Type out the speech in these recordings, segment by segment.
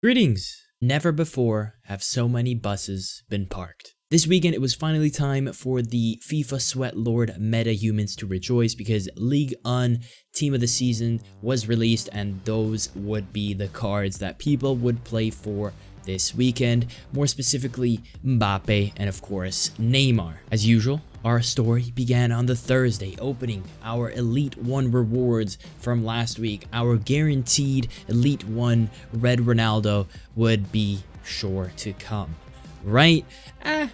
Greetings! Never before have so many buses been parked. This weekend it was finally time for the FIFA Sweat Lord meta humans to rejoice because League 1 Team of the Season was released and those would be the cards that people would play for this weekend, more specifically Mbappe and of course Neymar. As usual, our story began on the Thursday, opening our Elite 1 rewards from last week. Our guaranteed Elite 1 Red Ronaldo would be sure to come, right?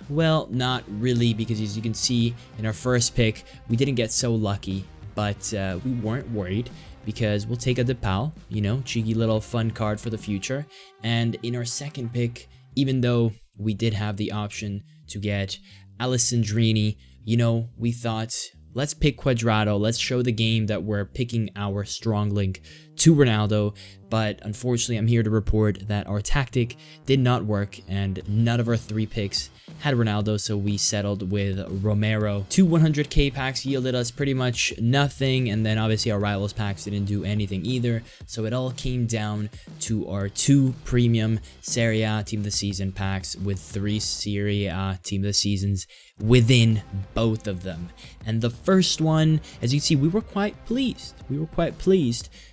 Well, not really, because as you can see in our first pick, we didn't get so lucky, but we weren't worried because we'll take a DePaul, you know, cheeky little fun card for the future. And in our second pick, even though we did have the option to get Alessandrini, you know, we thought, let's pick Quadrado. Let's show the game that we're picking our strong link to Ronaldo. But unfortunately, I'm here to report that our tactic did not work and none of our 3 picks had Ronaldo, so we settled with Romero. 2 100k packs yielded us pretty much nothing, and then obviously our rivals packs didn't do anything either. So it all came down to our 2 premium Serie A Team of the Season packs with 3 Serie A Team of the Seasons within both of them. And the first one, as you can see, we were quite pleased.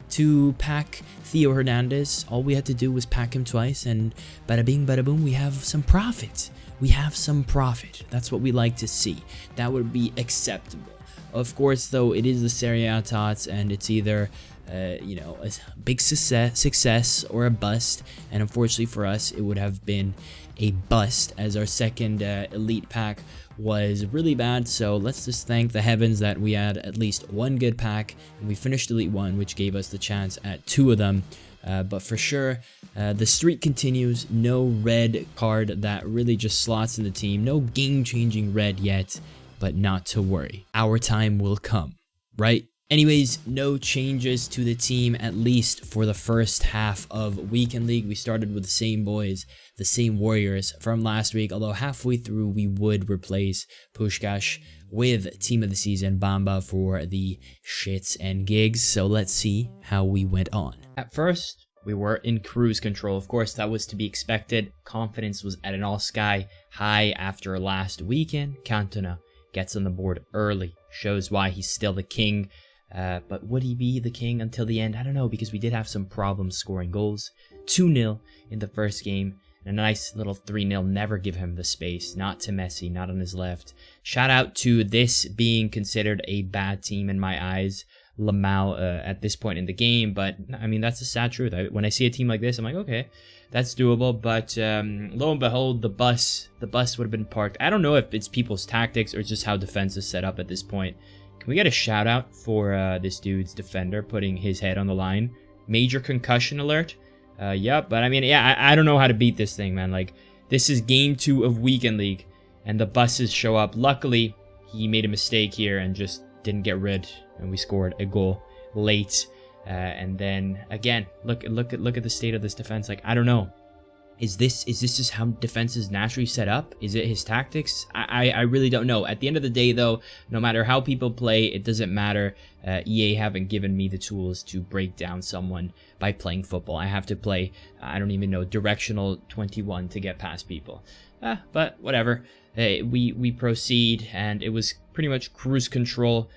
To pack Theo Hernandez. All we had to do was pack him twice and bada bing bada boom, we have some profit. That's what we like to see. That would be acceptable. Of course, though, it is the Serie A tots and it's either you know, a big success or a bust, and unfortunately for us it would have been a bust as our second elite pack was really bad. So let's just thank the heavens that we had at least 1 good pack and we finished elite 1, which gave us the chance at 2 of them. But for sure, the streak continues. No red card that really just slots in the team. No game-changing red yet, but not to worry. Our time will come, right? Anyways, no changes to the team, at least for the first half of Weekend League. We started with the same boys, the same warriors from last week, although halfway through we would replace Puskás with Team of the Season Bamba for the shits and gigs. So let's see how we went on. At first, we were in cruise control. Of course, that was to be expected. Confidence was at an all-sky high after last weekend. Cantona gets on the board early, shows why he's still the king. But would he be the king until the end? I don't know, because we did have some problems scoring goals. 2-0 in the first game. And a nice little 3-0. Never give him the space. Not to Messi, not on his left. Shout out to this being considered a bad team in my eyes. Lamau at this point in the game. But, I mean, that's the sad truth. When I see a team like this, I'm like, okay, that's doable. But lo and behold, the bus would have been parked. I don't know if it's people's tactics or just how defense is set up at this point. Can we get a shout out for this dude's defender putting his head on the line? Major concussion alert. Yep, but I mean, yeah, I don't know how to beat this thing, man. Like, this is game 2 of Weekend League, and the buses show up. Luckily, he made a mistake here and just didn't get rid, and we scored a goal late. And then again, look at the state of this defense. Like, I don't know. Is this just how defense is naturally set up? Is it his tactics? I really don't know. At the end of the day, though, no matter how people play, it doesn't matter. EA haven't given me the tools to break down someone by playing football. I have to play, I don't even know, directional 21 to get past people. But whatever. We proceed, and it was pretty much cruise control.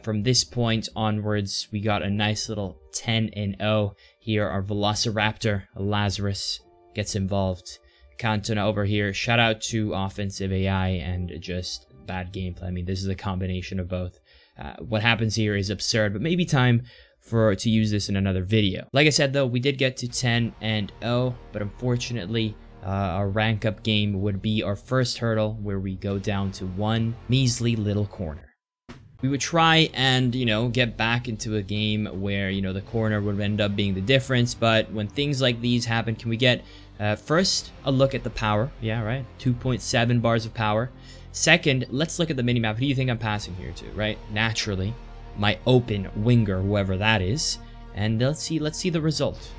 From this point onwards, we got a nice little 10-0 here. Our Velociraptor, Lazarus, gets involved. Cantona over here. Shout out to offensive AI and just bad gameplay. I mean, this is a combination of both. What happens here is absurd, but maybe time to use this in another video. Like I said, though, we did get to 10-0, but unfortunately, our rank up game would be our first hurdle, where we go down to 1 measly little corner. We would try and, you know, get back into a game where, you know, the corner would end up being the difference. But when things like these happen, can we get first a look at the power? Yeah, right. 2.7 bars of power. Second, let's look at the minimap. Who do you think I'm passing here to, right? Naturally, my open winger, whoever that is. And let's see the result.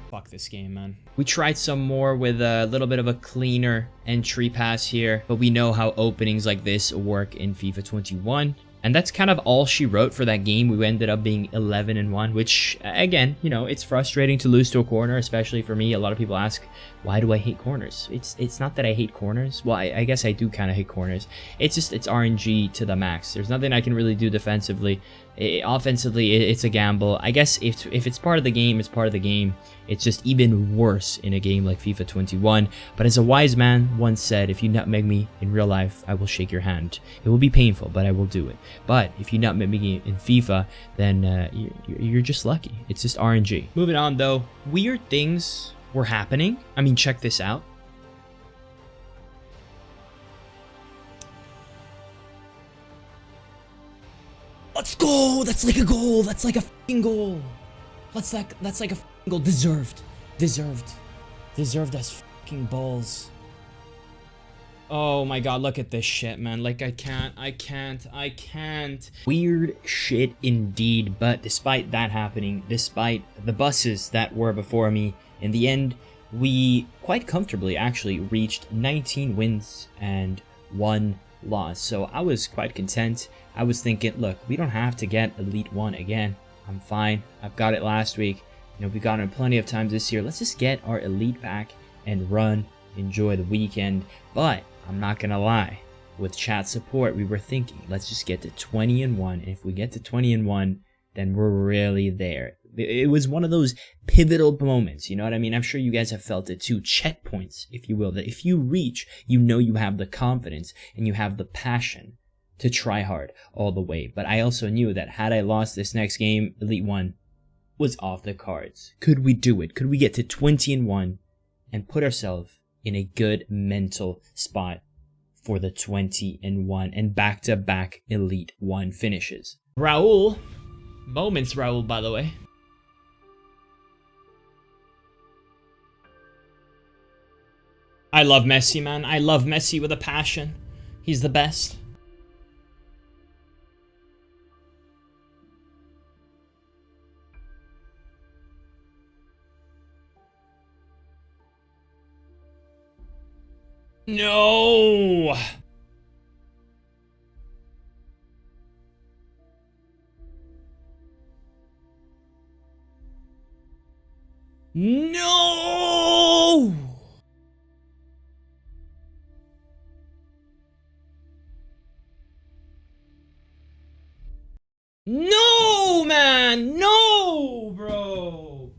Fuck this game, man. We tried some more with a little bit of a cleaner entry pass here, but we know how openings like this work in FIFA 21. And that's kind of all she wrote for that game. We ended up being 11-1, which, again, you know, it's frustrating to lose to a corner, especially for me. A lot of people ask, why do I hate corners? It's not that I hate corners. Well, I guess I do kind of hate corners. It's just, it's RNG to the max. There's nothing I can really do defensively. Offensively, it's a gamble. I guess if it's part of the game, it's part of the game. It's just even worse in a game like FIFA 21. But as a wise man once said, if you nutmeg me in real life, I will shake your hand. It will be painful, but I will do it. But if you nutmeg me in FIFA, then you're just lucky. It's just RNG. Moving on though, weird things were happening. I mean, check this out. Let's go! That's like a goal! That's like a fucking goal! That's like a fucking goal. Deserved as fucking balls. Oh my god, look at this shit, man. Like, I can't. Weird shit indeed, but despite that happening, despite the buses that were before me, in the end, we quite comfortably actually reached 19 wins and 1 loss. So I was quite content. I was thinking, look, we don't have to get Elite 1 again. I'm fine. I've got it last week. You know, we've gotten it plenty of times this year. Let's just get our Elite back and run, enjoy the weekend. But I'm not gonna lie, with chat support, we were thinking, let's just get to 20-1. And if we get to 20-1, then we're really there. It was one of those pivotal moments, you know what I mean? I'm sure you guys have felt it too. Checkpoints, if you will, that if you reach, you know you have the confidence and you have the passion to try hard all the way. But I also knew that had I lost this next game, Elite 1 was off the cards. Could we do it? Could we get to 20-1 and put ourselves in a good mental spot for the 20-1 and back-to-back Elite 1 finishes? Raul. Moments, Raul, by the way. I love Messi, man. I love Messi with a passion. He's the best. No! No! No, man! No, bro!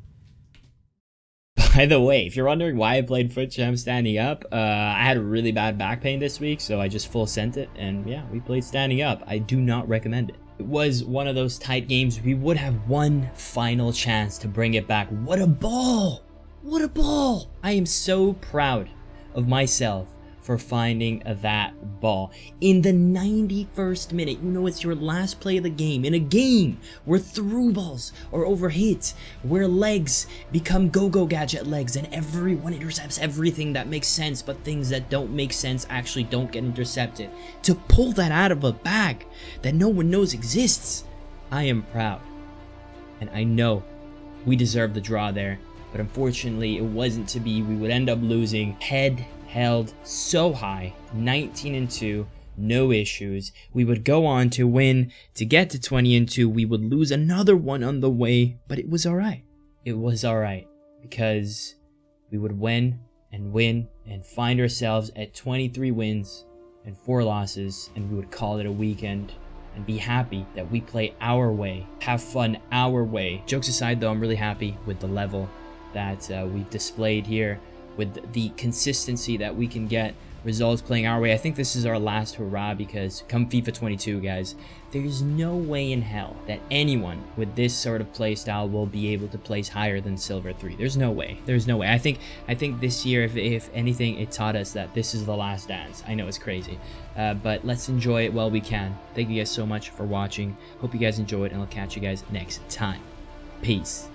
By the way, if you're wondering why I played Foot Champ standing up, I had really bad back pain this week, so I just full sent it, and yeah, we played standing up. I do not recommend it. It was one of those tight games. We would have one final chance to bring it back. What a ball! What a ball! I am so proud of myself for finding that ball. In the 91st minute, you know it's your last play of the game. In a game where through balls are overhit, where legs become go-go gadget legs and everyone intercepts everything that makes sense, but things that don't make sense actually don't get intercepted. To pull that out of a bag that no one knows exists, I am proud. And I know we deserve the draw there, but unfortunately it wasn't to be. We would end up losing. Head held so high, 19-2, no issues. We would go on to win to get to 20-2. We would lose another one on the way, but it was all right. It was all right because we would win and find ourselves at 23 wins and 4 losses, and we would call it a weekend and be happy that we play our way, have fun our way. Jokes aside though, I'm really happy with the level that we've displayed here, with the consistency that we can get results playing our way. I think this is our last hurrah, because come FIFA 22, guys, there's no way in hell that anyone with this sort of play style will be able to place higher than Silver 3. There's no way. There's no way. I think this year, if anything, it taught us that this is the last dance. I know it's crazy, but let's enjoy it while we can. Thank you guys so much for watching. Hope you guys enjoyed, and I'll catch you guys next time. Peace.